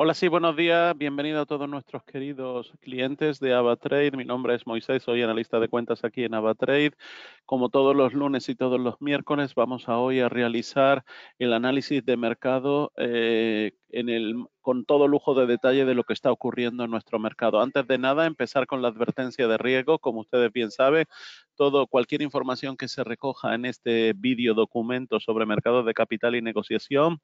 Hola, sí, buenos días. Bienvenido a todos nuestros queridos clientes de AvaTrade. Mi nombre es Moisés, soy analista de cuentas aquí en AvaTrade. Como todos los lunes y todos los miércoles, vamos hoy a realizar el análisis de mercado con todo lujo de detalle de lo que está ocurriendo en nuestro mercado. Antes de nada, empezar con la advertencia de riesgo. Como ustedes bien saben, cualquier información que se recoja en este vídeo documento sobre mercados de capital y negociación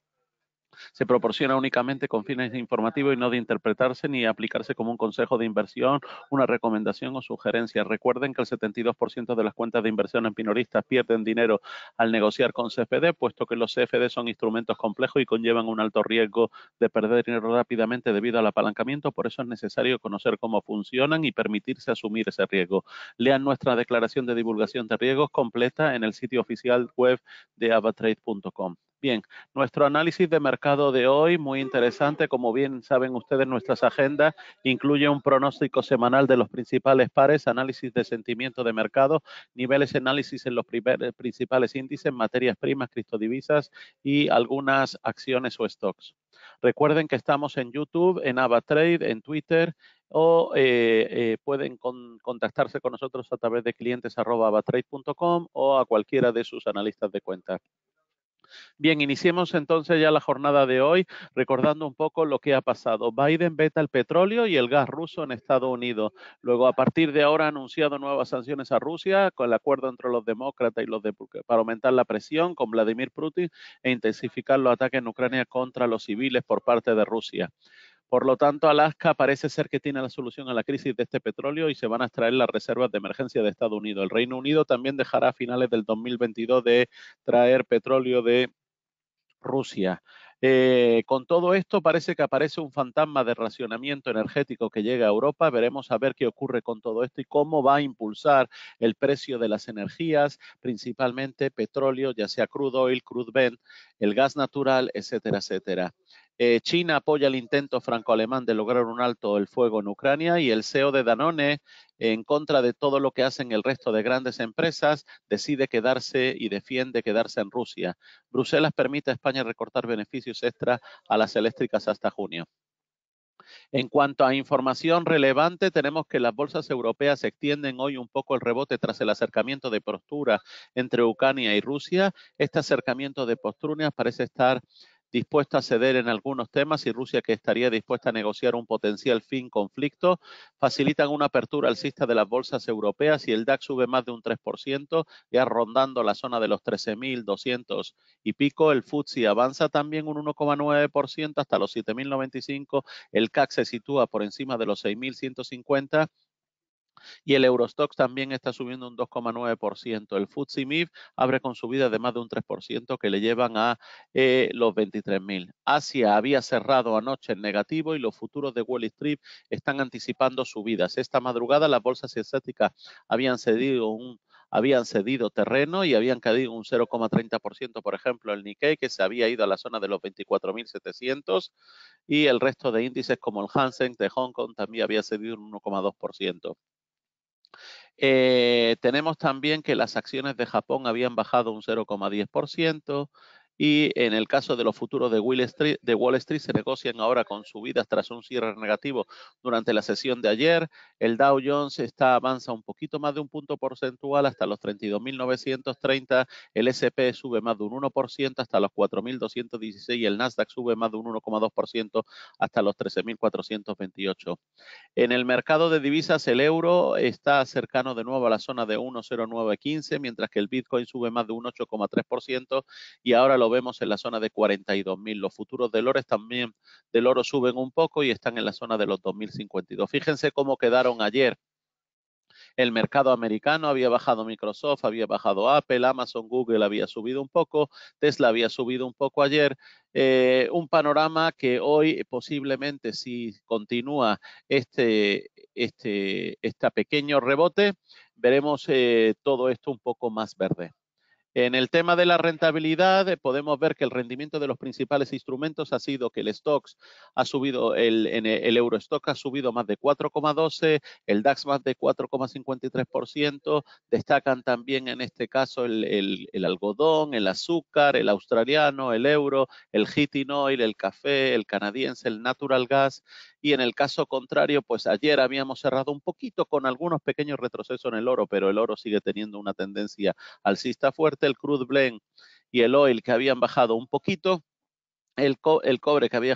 se proporciona únicamente con fines informativos y no de interpretarse ni aplicarse como un consejo de inversión, una recomendación o sugerencia. Recuerden que el 72% de las cuentas de inversión en minoristas pierden dinero al negociar con CFD, puesto que los CFD son instrumentos complejos y conllevan un alto riesgo de perder dinero rápidamente debido al apalancamiento. Por eso es necesario conocer cómo funcionan y permitirse asumir ese riesgo. Lean nuestra declaración de divulgación de riesgos completa en el sitio oficial web de avatrade.com. Bien, nuestro análisis de mercado de hoy, muy interesante. Como bien saben ustedes, nuestras agendas incluye un pronóstico semanal de los principales pares, análisis de sentimiento de mercado, niveles de análisis en los principales índices, materias primas, criptodivisas y algunas acciones o stocks. Recuerden que estamos en YouTube, en AvaTrade, en Twitter o pueden contactarse con nosotros a través de clientes@avatrade.com o a cualquiera de sus analistas de cuentas. Bien, iniciemos entonces ya la jornada de hoy recordando un poco lo que ha pasado. Biden veta el petróleo y el gas ruso en Estados Unidos. Luego, a partir de ahora, ha anunciado nuevas sanciones a Rusia con el acuerdo entre los demócratas y para aumentar la presión con Vladimir Putin e intensificar los ataques en Ucrania contra los civiles por parte de Rusia. Por lo tanto, Alaska parece ser que tiene la solución a la crisis de este petróleo y se van a extraer las reservas de emergencia de Estados Unidos. El Reino Unido también dejará a finales del 2022 de traer petróleo de Rusia. Con todo esto parece que aparece un fantasma de racionamiento energético que llega a Europa. Veremos a ver qué ocurre con todo esto y cómo va a impulsar el precio de las energías, principalmente petróleo, ya sea crude oil, crude Brent, el gas natural, etcétera, etcétera. China apoya el intento franco-alemán de lograr un alto el fuego en Ucrania y el CEO de Danone, en contra de todo lo que hacen el resto de grandes empresas, decide quedarse y defiende quedarse en Rusia. Bruselas permite a España recortar beneficios extra a las eléctricas hasta junio. En cuanto a información relevante, tenemos que las bolsas europeas extienden hoy un poco el rebote tras el acercamiento de postura entre Ucrania y Rusia. Este acercamiento de posturas parece estar dispuesta a ceder en algunos temas y Rusia, que estaría dispuesta a negociar un potencial fin conflicto, facilitan una apertura alcista de las bolsas europeas y el DAX sube más de un 3%, ya rondando la zona de los 13.200 y pico. El FTSE avanza también un 1,9% hasta los 7.095. El CAC se sitúa por encima de los 6.150 y el Eurostoxx también está subiendo un 2,9%. El FTSE MIB abre con subidas de más de un 3% que le llevan a los 23.000. Asia había cerrado anoche en negativo y los futuros de Wall Street están anticipando subidas. Esta madrugada las bolsas asiáticas habían cedido terreno y habían caído un 0,30%, por ejemplo, el Nikkei, que se había ido a la zona de los 24.700, y el resto de índices como el Hang Seng de Hong Kong también había cedido un 1,2%. Tenemos también que las acciones de Japón habían bajado un 0,10% y en el caso de los futuros de Wall Street se negocian ahora con subidas tras un cierre negativo durante la sesión de ayer. El Dow Jones avanza un poquito más de un punto porcentual hasta los 32.930, el S&P sube más de un 1% hasta los 4.216 y el Nasdaq sube más de un 1,2% hasta los 13.428. En el mercado de divisas, el euro está cercano de nuevo a la zona de 1,0915, mientras que el Bitcoin sube más de un 8,3% y ahora lo vemos en la zona de 42.000. Los futuros del oro suben un poco y están en la zona de los 2.052. Fíjense cómo quedaron ayer. El mercado americano había bajado Microsoft, había bajado Apple, Amazon, Google había subido un poco, Tesla había subido un poco ayer. Un panorama que hoy posiblemente, si continúa este pequeño rebote, veremos todo esto un poco más verde. En el tema de la rentabilidad, podemos ver que el rendimiento de los principales instrumentos ha sido que el Stocks ha subido, el Eurostock ha subido más de 4,12, el DAX más de 4,53%, destacan también en este caso el algodón, el azúcar, el australiano, el euro, el heating oil, el café, el canadiense, el natural gas, y en el caso contrario, pues ayer habíamos cerrado un poquito con algunos pequeños retrocesos en el oro, pero el oro sigue teniendo una tendencia alcista fuerte, el crude blend y el oil que habían bajado un poquito, el cobre que había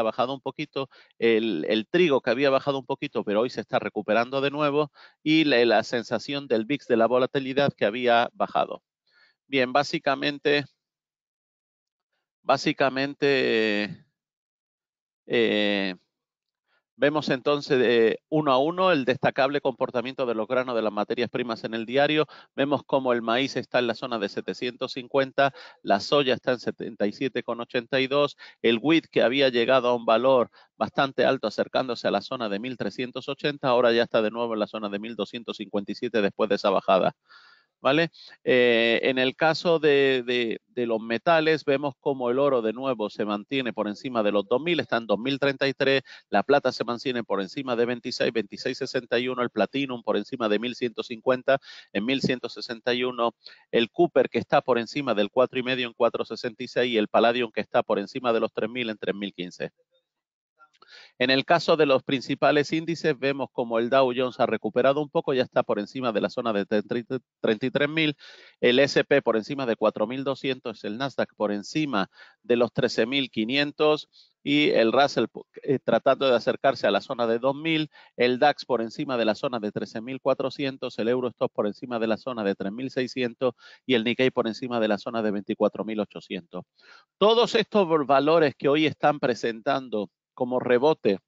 bajado un poquito, el trigo que había bajado un poquito, pero hoy se está recuperando de nuevo, y la sensación del VIX de la volatilidad que había bajado. Bien, básicamente vemos entonces uno a uno el destacable comportamiento de los granos de las materias primas en el diario. Vemos cómo el maíz está en la zona de 750, la soya está en 77,82, el wheat que había llegado a un valor bastante alto acercándose a la zona de 1380, ahora ya está de nuevo en la zona de 1257 después de esa bajada. ¿Vale? En el caso de los metales, vemos como el oro de nuevo se mantiene por encima de los 2000, está en 2033, la plata se mantiene por encima de 26, 26,61, el platinum por encima de 1150, en 1161, el copper que está por encima del 4,5 en 466 y el palladium que está por encima de los 3000 en 3015. En el caso de los principales índices, vemos como el Dow Jones ha recuperado un poco, ya está por encima de la zona de 33.000, el S&P por encima de 4.200, el Nasdaq por encima de los 13.500 y el Russell tratando de acercarse a la zona de 2.000, el DAX por encima de la zona de 13.400, el Eurostoxx por encima de la zona de 3.600 y el Nikkei por encima de la zona de 24.800. Todos estos valores que hoy están presentando como rebote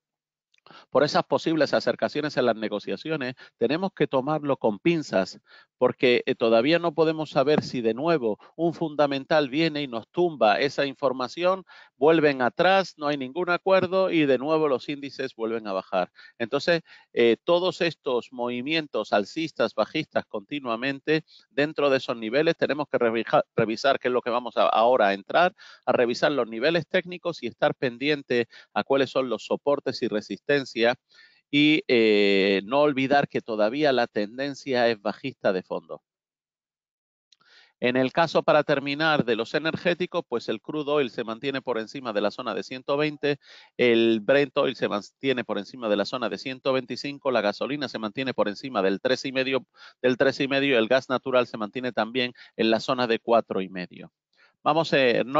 por esas posibles acercaciones en las negociaciones, tenemos que tomarlo con pinzas, porque todavía no podemos saber si de nuevo un fundamental viene y nos tumba esa información, vuelven atrás, no hay ningún acuerdo y de nuevo los índices vuelven a bajar. Entonces, todos estos movimientos alcistas, bajistas continuamente, dentro de esos niveles tenemos que revisar qué es lo que vamos ahora a entrar, a revisar los niveles técnicos y estar pendiente a cuáles son los soportes y resistencias y no olvidar que todavía la tendencia es bajista de fondo. En el caso, para terminar, de los energéticos, pues el crude oil se mantiene por encima de la zona de 120, el Brent oil se mantiene por encima de la zona de 125, la gasolina se mantiene por encima del 3,5, el gas natural se mantiene también en la zona de 4,5.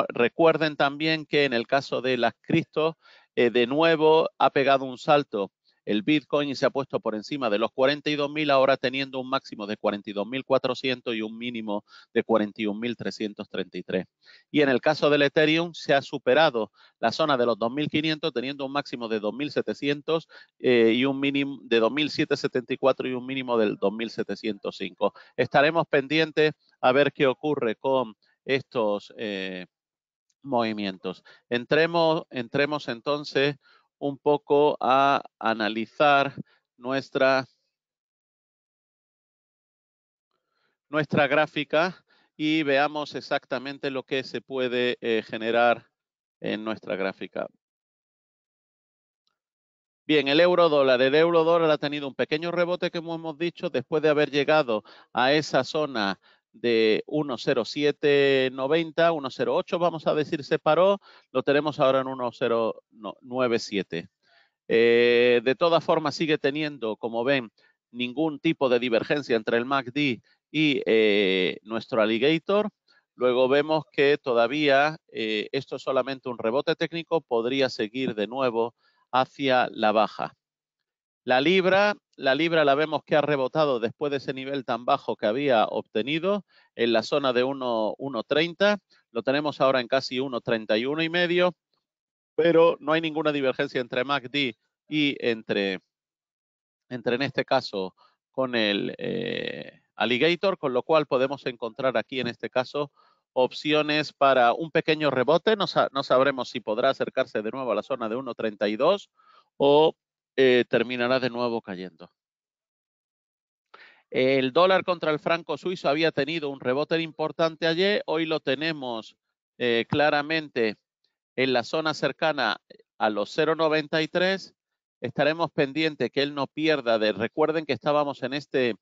Recuerden también que en el caso de las criptos, de nuevo ha pegado un salto el Bitcoin y se ha puesto por encima de los 42.000, ahora teniendo un máximo de 42.400 y un mínimo de 41.333. Y en el caso del Ethereum se ha superado la zona de los 2.500, teniendo un máximo de 2.700 y un mínimo de 2.774 y un mínimo del 2.705. Estaremos pendientes a ver qué ocurre con estos movimientos. Entremos entonces un poco a analizar nuestra gráfica y veamos exactamente lo que se puede generar en nuestra gráfica. Bien, el euro dólar. El euro dólar ha tenido un pequeño rebote, como hemos dicho, después de haber llegado a esa zona de 1.0790, 1.08, vamos a decir, se paró. Lo tenemos ahora en 1.097. De todas formas, sigue teniendo, como ven, ningún tipo de divergencia entre el MACD y nuestro alligator. Luego vemos que todavía esto es solamente un rebote técnico, podría seguir de nuevo hacia la baja. La libra la vemos que ha rebotado después de ese nivel tan bajo que había obtenido en la zona de 1.30. Lo tenemos ahora en casi 1.31,5, pero no hay ninguna divergencia entre MACD y entre en este caso con el alligator, con lo cual podemos encontrar aquí en este caso opciones para un pequeño rebote. No sabremos si podrá acercarse de nuevo a la zona de 1.32 o terminará de nuevo cayendo. El dólar contra el franco suizo había tenido un rebote importante ayer, hoy lo tenemos claramente en la zona cercana a los 0,93. Estaremos pendientes que él no pierda recuerden que estábamos en este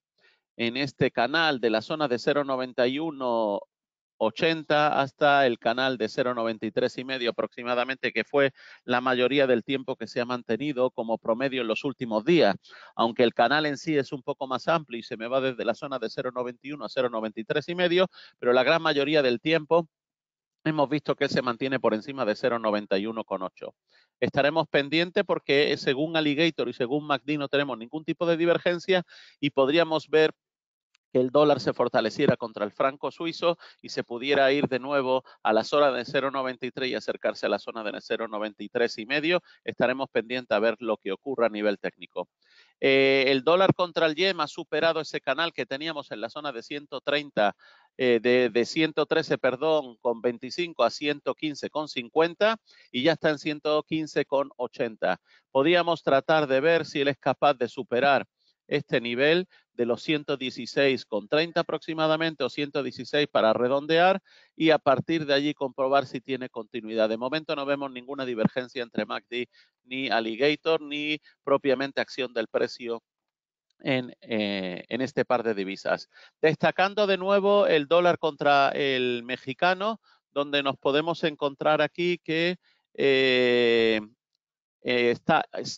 canal de la zona de 0,9180 hasta el canal de 0,93,5 aproximadamente, que fue la mayoría del tiempo que se ha mantenido como promedio en los últimos días. Aunque el canal en sí es un poco más amplio y se me va desde la zona de 0,91 a 0,93,5, pero la gran mayoría del tiempo hemos visto que se mantiene por encima de 0,91,8. Estaremos pendientes porque según Alligator y según MACD no tenemos ningún tipo de divergencia y podríamos ver que el dólar se fortaleciera contra el franco suizo y se pudiera ir de nuevo a la zona de 0,93 y acercarse a la zona de 0,93,5. Estaremos pendientes a ver lo que ocurra a nivel técnico. El dólar contra el yen ha superado ese canal que teníamos en la zona de 130, de 113, perdón, con 25 a 115,50 y ya está en 115,80. Podríamos tratar de ver si él es capaz de superar este nivel de los 116,30 aproximadamente o 116 para redondear y a partir de allí comprobar si tiene continuidad. De momento no vemos ninguna divergencia entre MACD ni Alligator ni propiamente acción del precio en este par de divisas. Destacando de nuevo el dólar contra el mexicano, donde nos podemos encontrar aquí que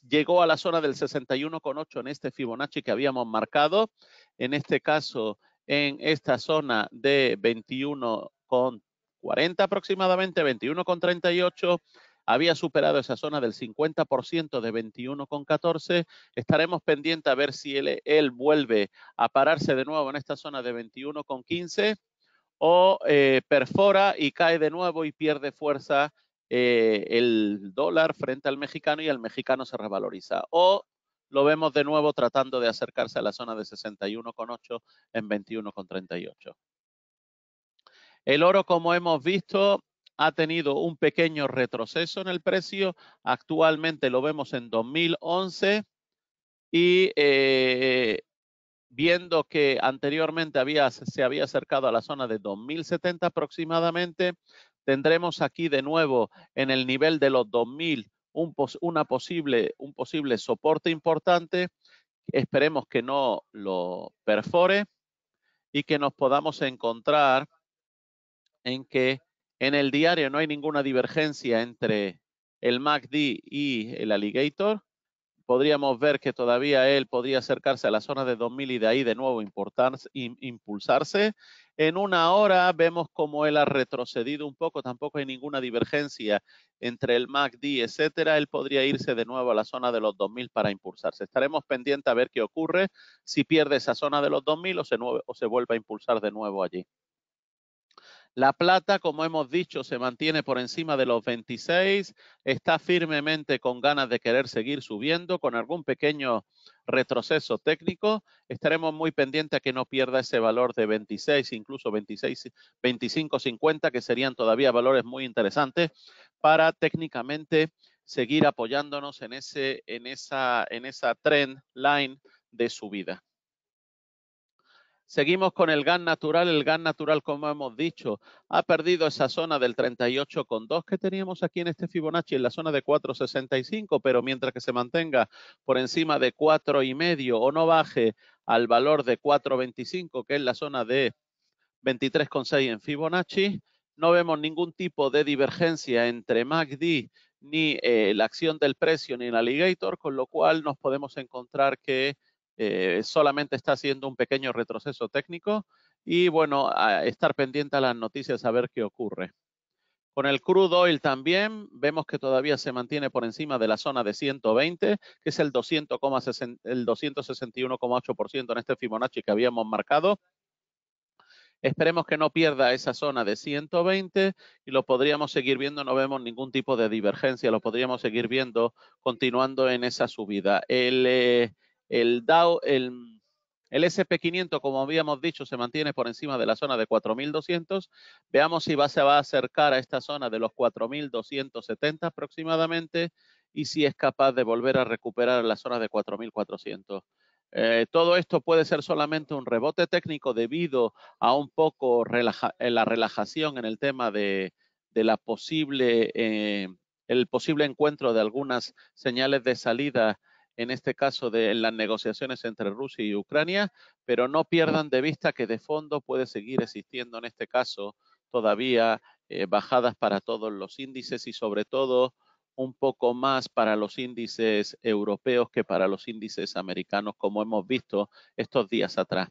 llegó a la zona del 61,8 en este Fibonacci que habíamos marcado, en este caso en esta zona de 21,40 aproximadamente, 21,38, había superado esa zona del 50% de 21,14. Estaremos pendientes a ver si él vuelve a pararse de nuevo en esta zona de 21,15 o perfora y cae de nuevo y pierde fuerza el dólar frente al mexicano y el mexicano se revaloriza. O lo vemos de nuevo tratando de acercarse a la zona de 61,8 en 21,38. El oro, como hemos visto, ha tenido un pequeño retroceso en el precio. Actualmente lo vemos en 2011 y viendo que anteriormente se había acercado a la zona de 2070 aproximadamente, tendremos aquí de nuevo en el nivel de los 2000 un posible soporte importante. Esperemos que no lo perfore y que nos podamos encontrar en que en el diario no hay ninguna divergencia entre el MACD y el Alligator. Podríamos ver que todavía él podría acercarse a la zona de 2000 y de ahí de nuevo impulsarse. En una hora vemos como él ha retrocedido un poco, tampoco hay ninguna divergencia entre el MACD, etcétera. Él podría irse de nuevo a la zona de los 2000 para impulsarse. Estaremos pendientes a ver qué ocurre si pierde esa zona de los 2000 o se vuelve a impulsar de nuevo allí. La plata, como hemos dicho, se mantiene por encima de los 26, está firmemente con ganas de querer seguir subiendo, con algún pequeño retroceso técnico. Estaremos muy pendientes a que no pierda ese valor de 26, incluso 26, 25,50, que serían todavía valores muy interesantes para técnicamente seguir apoyándonos en esa trend line de subida. Seguimos con el gas natural. El gas natural, como hemos dicho, ha perdido esa zona del 38,2 que teníamos aquí en este Fibonacci, en la zona de 4,65, pero mientras que se mantenga por encima de 4,5 o no baje al valor de 4,25, que es la zona de 23,6 en Fibonacci, no vemos ningún tipo de divergencia entre MACD ni la acción del precio ni el Alligator, con lo cual nos podemos encontrar que solamente está haciendo un pequeño retroceso técnico y bueno, a estar pendiente a las noticias a ver qué ocurre. Con el crude oil también vemos que todavía se mantiene por encima de la zona de 120, que es el 261,8% en este Fibonacci que habíamos marcado. Esperemos que no pierda esa zona de 120 y lo podríamos seguir viendo, no vemos ningún tipo de divergencia, lo podríamos seguir viendo continuando en esa subida. El SP500, como habíamos dicho, se mantiene por encima de la zona de 4.200. Veamos si se va a acercar a esta zona de los 4.270 aproximadamente y si es capaz de volver a recuperar la zona de 4.400. Todo esto puede ser solamente un rebote técnico debido a un poco la relajación en el tema de la el posible encuentro de algunas señales de salida, en este caso de las negociaciones entre Rusia y Ucrania, pero no pierdan de vista que de fondo puede seguir existiendo en este caso todavía bajadas para todos los índices y sobre todo un poco más para los índices europeos que para los índices americanos, como hemos visto estos días atrás.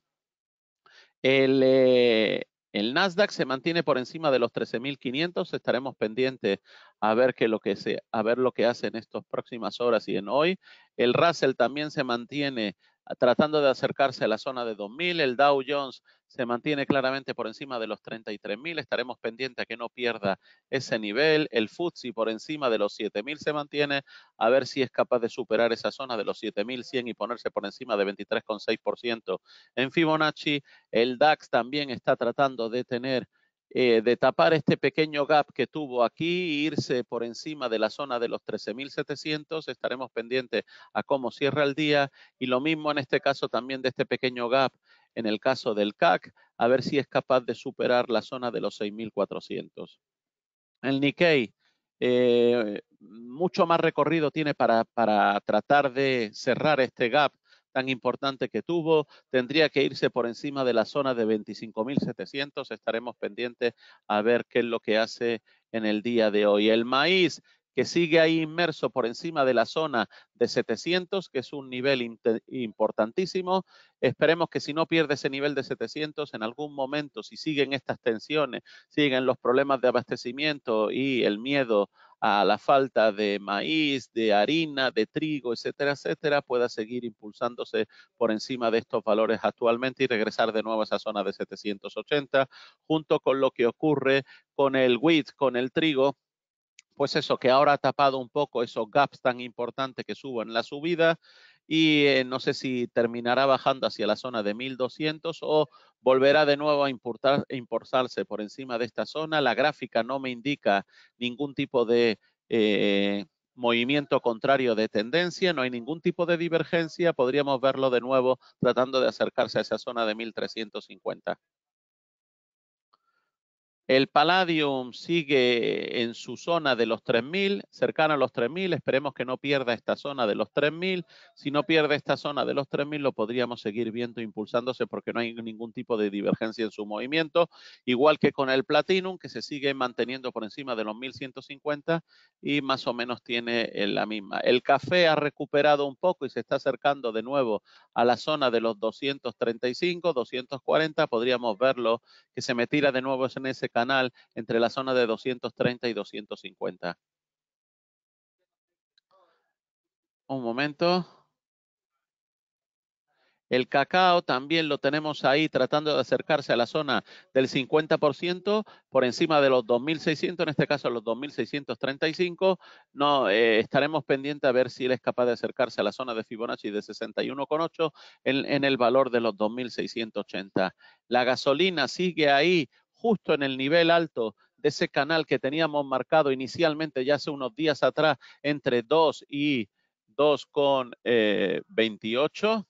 El Nasdaq se mantiene por encima de los 13.500. Estaremos pendientes a ver lo que hace en estas próximas horas y en hoy. El Russell también se mantiene tratando de acercarse a la zona de 2.000. El Dow Jones se mantiene claramente por encima de los 33.000. Estaremos pendientes a que no pierda ese nivel. El FTSE por encima de los 7.000 se mantiene, a ver si es capaz de superar esa zona de los 7.100 y ponerse por encima de 23,6% en Fibonacci. El DAX también está tratando de de tapar este pequeño gap que tuvo aquí e irse por encima de la zona de los 13.700. Estaremos pendientes a cómo cierra el día y lo mismo en este caso también de este pequeño gap en el caso del CAC, a ver si es capaz de superar la zona de los 6.400. El Nikkei mucho más recorrido tiene para tratar de cerrar este gap tan importante que tuvo. Tendría que irse por encima de la zona de 25.700. Estaremos pendientes a ver qué es lo que hace en el día de hoy. El maíz, que sigue ahí inmerso por encima de la zona de 700, que es un nivel importantísimo. Esperemos que si no pierde ese nivel de 700, en algún momento, si siguen estas tensiones, siguen los problemas de abastecimiento y el miedo a la falta de maíz, de harina, de trigo, etcétera, etcétera, pueda seguir impulsándose por encima de estos valores actualmente y regresar de nuevo a esa zona de 780, junto con lo que ocurre con el wheat, con el trigo, pues eso, que ahora ha tapado un poco esos gaps tan importantes que subo en la subida y no sé si terminará bajando hacia la zona de 1.200 o volverá de nuevo a impulsarse por encima de esta zona. La gráfica no me indica ningún tipo de movimiento contrario de tendencia, no hay ningún tipo de divergencia. Podríamos verlo de nuevo tratando de acercarse a esa zona de 1.350. El Palladium sigue en su zona de los 3.000, cercano a los 3.000. Esperemos que no pierda esta zona de los 3.000. Si no pierde esta zona de los 3.000, lo podríamos seguir viendo impulsándose porque no hay ningún tipo de divergencia en su movimiento. Igual que con el Platinum, que se sigue manteniendo por encima de los 1.150 y más o menos tiene la misma. El café ha recuperado un poco y se está acercando de nuevo a la zona de los 235, 240. Podríamos verlo que se metiera de nuevo en ese canal entre la zona de 230 y 250. Un momento. El cacao también lo tenemos ahí tratando de acercarse a la zona del 50%, por encima de los 2.600, en este caso los 2.635. No, estaremos pendientes a ver si él es capaz de acercarse a la zona de Fibonacci de 61,8 en el valor de los 2.680. La gasolina sigue ahí justo en el nivel alto de ese canal que teníamos marcado inicialmente ya hace unos días atrás entre 2 y 2,28.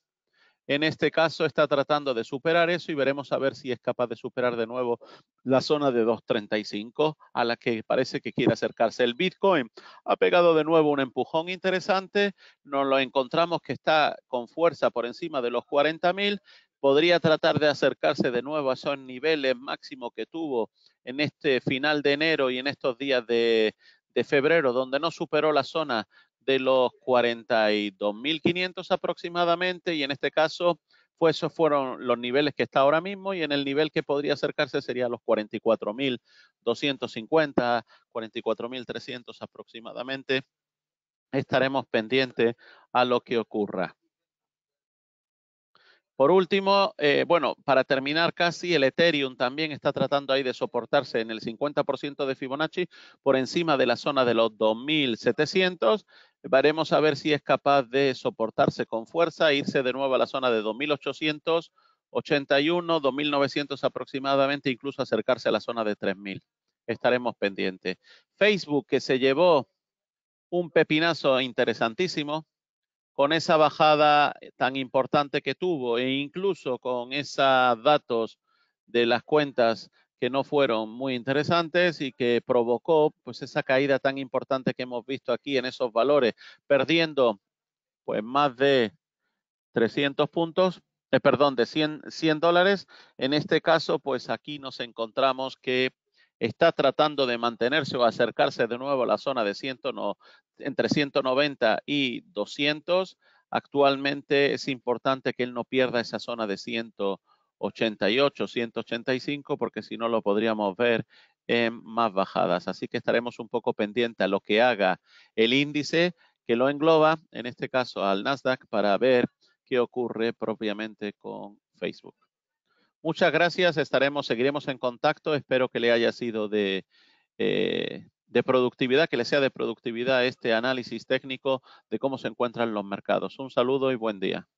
En este caso está tratando de superar eso y veremos a ver si es capaz de superar de nuevo la zona de 2.35 a la que parece que quiere acercarse. El Bitcoin ha pegado de nuevo un empujón interesante. Nos lo encontramos que está con fuerza por encima de los 40.000. Podría tratar de acercarse de nuevo a esos niveles máximos que tuvo en este final de enero y en estos días de febrero, donde no superó la zona de los 42.500 aproximadamente y en este caso pues esos fueron los niveles que está ahora mismo y en el nivel que podría acercarse sería los 44.250, 44.300 aproximadamente. Estaremos pendientes a lo que ocurra. Por último, bueno, para terminar casi, el Ethereum también está tratando ahí de soportarse en el 50% de Fibonacci por encima de la zona de los 2.700. Veremos a ver si es capaz de soportarse con fuerza, irse de nuevo a la zona de 2.881, 2.900 aproximadamente, incluso acercarse a la zona de 3.000. Estaremos pendientes. Facebook, que se llevó un pepinazo interesantísimo, con esa bajada tan importante que tuvo e incluso con esos datos de las cuentas que no fueron muy interesantes y que provocó pues esa caída tan importante que hemos visto aquí en esos valores, perdiendo pues más de 300 puntos, perdón, de 100 dólares. En este caso, pues aquí nos encontramos que está tratando de mantenerse o acercarse de nuevo a la zona de entre 190 y 200. Actualmente es importante que él no pierda esa zona de 188, 185, porque si no lo podríamos ver en más bajadas. Así que estaremos un poco pendientes a lo que haga el índice que lo engloba, en este caso al Nasdaq, para ver qué ocurre propiamente con Facebook. Muchas gracias, seguiremos en contacto. Espero que le haya sido de productividad, que le sea de productividad este análisis técnico de cómo se encuentran los mercados. Un saludo y buen día.